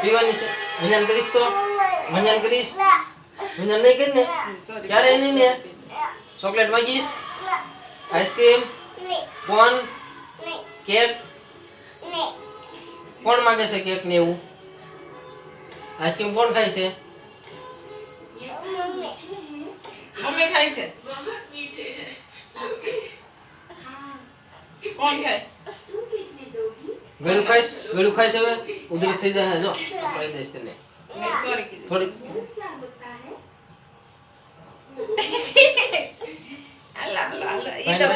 પીવાની છે મંજન કરીશ તો મંજન કરીશ મંજન નહીં કરી ને ક્યારે નહીં ને ચોકલેટ માંગીશ આઈસ્ક્રીમ કોણ કેક કોણ માંગે છે કેક ને એવું આઈસ્ક્રીમ કોણ ખાય છે મમ્મી ખાય છે કોણ ખાય ગળું ખાઈશ હવે ઉધરી થઈ જાય જો કહી દઈશ તને સોરી થોડી અલ્લાહ અલ્લાહ અલ્લાહ ઈ તો